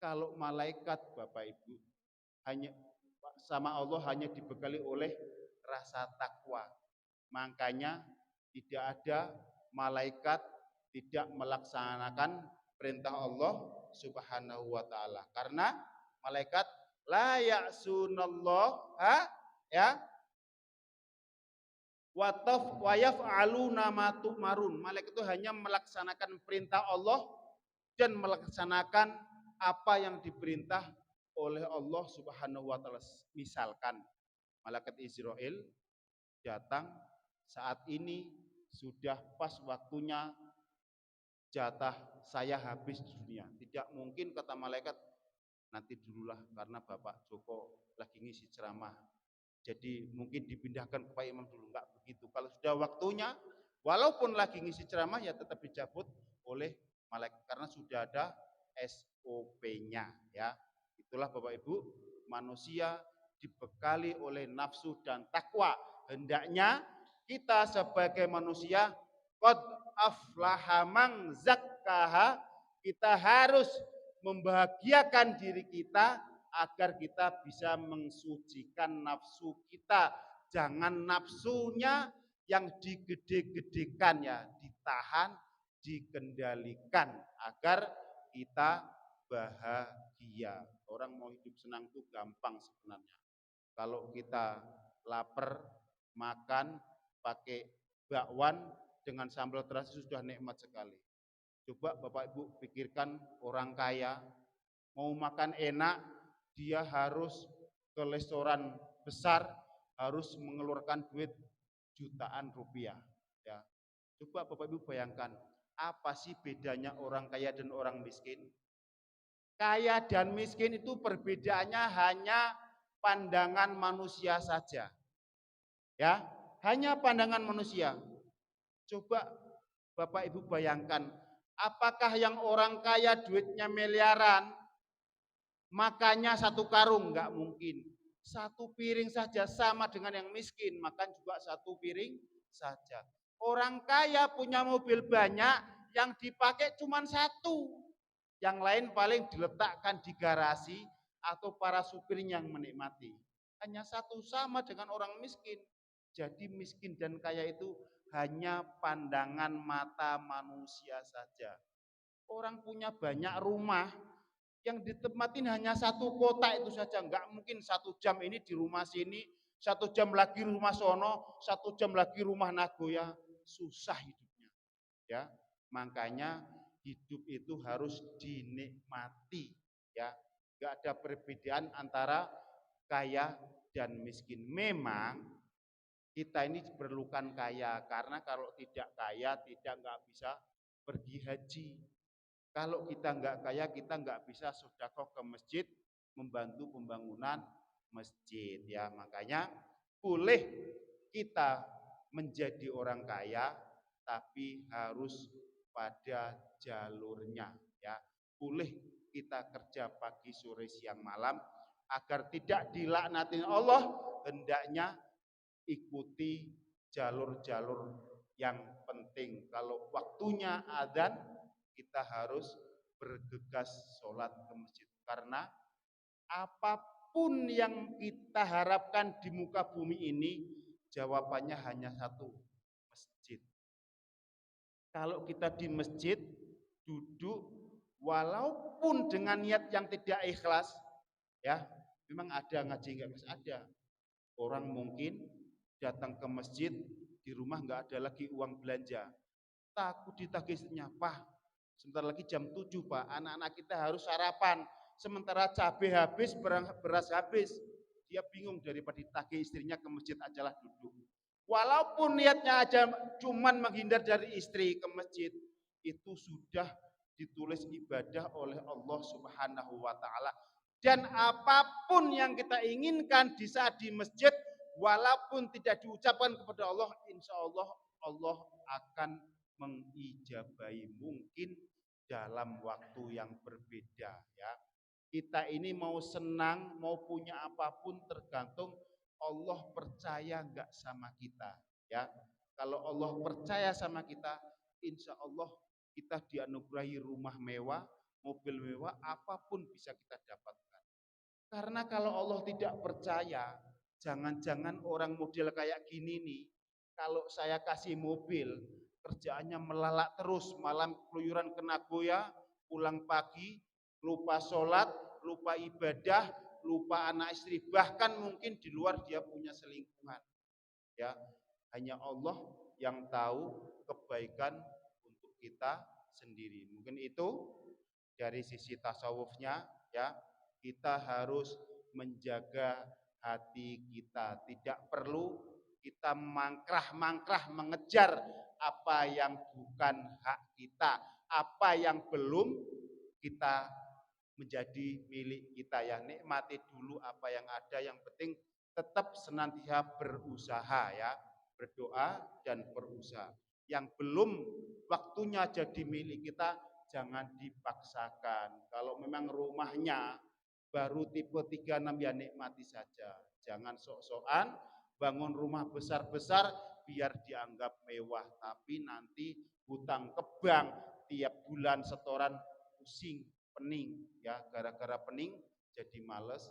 Kalau malaikat Bapak Ibu hanya sama Allah hanya dibekali oleh rasa takwa. Makanya tidak ada malaikat tidak melaksanakan perintah Allah Subhanahu wa taala. Karena malaikat la ya'sunallaha ya wa yaf'aluna ma tu'marun. Malaikat itu hanya melaksanakan perintah Allah dan melaksanakan apa yang diperintah oleh Allah Subhanahu wa taala. Misalkan malaikat Israel datang saat ini sudah pas waktunya jatah saya habis di dunia. Tidak mungkin kata malaikat nanti dululah karena Bapak Joko lagi ngisi ceramah. Jadi mungkin dipindahkan ke Pak Imam dulu, enggak begitu. Kalau sudah waktunya, walaupun lagi ngisi ceramah ya tetap dicabut oleh malaikat karena sudah ada SOP-nya ya. Itulah Bapak Ibu, manusia dibekali oleh nafsu dan takwa. Hendaknya kita sebagai manusia qad aflaha man zakkaha, kita harus membahagiakan diri kita agar kita bisa mensucikan nafsu kita. Jangan nafsunya yang digede-gedekan ya, ditahan, dikendalikan agar kita bahagia. Orang mau hidup senang itu gampang sebenarnya. Kalau kita lapar, makan pakai bakwan dengan sambal terasi sudah nikmat sekali. Coba Bapak Ibu pikirkan orang kaya mau makan enak, dia harus ke restoran besar, harus mengeluarkan duit jutaan rupiah. Ya, coba Bapak Ibu bayangkan, apa sih bedanya orang kaya dan orang miskin? Kaya dan miskin itu perbedaannya hanya pandangan manusia saja. Ya, hanya pandangan manusia. Coba Bapak Ibu bayangkan, apakah yang orang kaya duitnya miliaran, makannya satu karung? Enggak mungkin. Satu piring saja sama dengan yang miskin, makan juga satu piring saja. Orang kaya punya mobil banyak, yang dipakai cuma satu. Yang lain paling diletakkan di garasi atau para supir yang menikmati. Hanya satu, sama dengan orang miskin. Jadi miskin dan kaya itu hanya pandangan mata manusia saja. Orang punya banyak rumah, yang ditempatin hanya satu kota itu saja. Enggak mungkin 1 jam ini di rumah sini, 1 jam lagi rumah sono, 1 jam lagi rumah Nagoya. Susah hidupnya. Ya, makanya hidup itu harus dinikmati. Ya, enggak ada perbedaan antara kaya dan miskin. Memang kita ini diperlukan kaya karena kalau tidak kaya tidak enggak bisa pergi haji. Kalau kita enggak kaya, kita enggak bisa sedekah ke masjid, membantu pembangunan masjid ya. Makanya boleh kita menjadi orang kaya, tapi harus pada jalurnya ya. Boleh kita kerja pagi, sore, siang, malam agar tidak dilaknati Allah, hendaknya ikuti jalur-jalur yang penting. Kalau waktunya adzan, kita harus bergegas sholat ke masjid. Karena apapun yang kita harapkan di muka bumi ini, jawabannya hanya satu, masjid. Kalau kita di masjid, duduk, walaupun dengan niat yang tidak ikhlas, ya, memang ada ngaji nggak ikhlas, ada. Orang mungkin datang ke masjid, di rumah nggak ada lagi uang belanja. Takut ditagih istrinya, Pak, sebentar lagi jam 7 Pak, anak-anak kita harus sarapan. Sementara cabai habis, beras habis. Dia bingung daripada ditagih istrinya ke masjid ajalah duduk. Walaupun niatnya aja cuman menghindar dari istri ke masjid, itu sudah ditulis ibadah oleh Allah Subhanahu wa taala. Dan apapun yang kita inginkan di saat di masjid, walaupun tidak diucapkan kepada Allah, insya Allah Allah akan mengijabahi, mungkin dalam waktu yang berbeda ya. Kita ini mau senang, mau punya apapun tergantung Allah percaya enggak sama kita ya. Kalau Allah percaya sama kita, insya Allah kita dianugerahi rumah mewah, mobil mewah, apapun bisa kita dapatkan. Karena kalau Allah tidak percaya, jangan-jangan orang model kayak gini nih, kalau saya kasih mobil, kerjaannya melalak terus, malam keluyuran kena goya, pulang pagi, lupa sholat, lupa ibadah, lupa anak istri, bahkan mungkin di luar dia punya selingkuhan. Ya, hanya Allah yang tahu kebaikan untuk kita sendiri. Mungkin itu dari sisi tasawufnya, ya. Kita harus menjaga hati kita. Tidak perlu kita mangkrah-mangkrah mengejar apa yang bukan hak kita, apa yang belum kita menjadi milik kita, ya. Nikmati dulu apa yang ada, yang penting tetap senantiasa berusaha, ya. Berdoa dan berusaha. Yang belum waktunya jadi milik kita, jangan dipaksakan. Kalau memang rumahnya baru tipe 36, ya nikmati saja. Jangan sok-sokan bangun rumah besar-besar biar dianggap mewah, tapi nanti hutang ke bank, tiap bulan setoran pusing, pening, ya. Gara-gara pening jadi males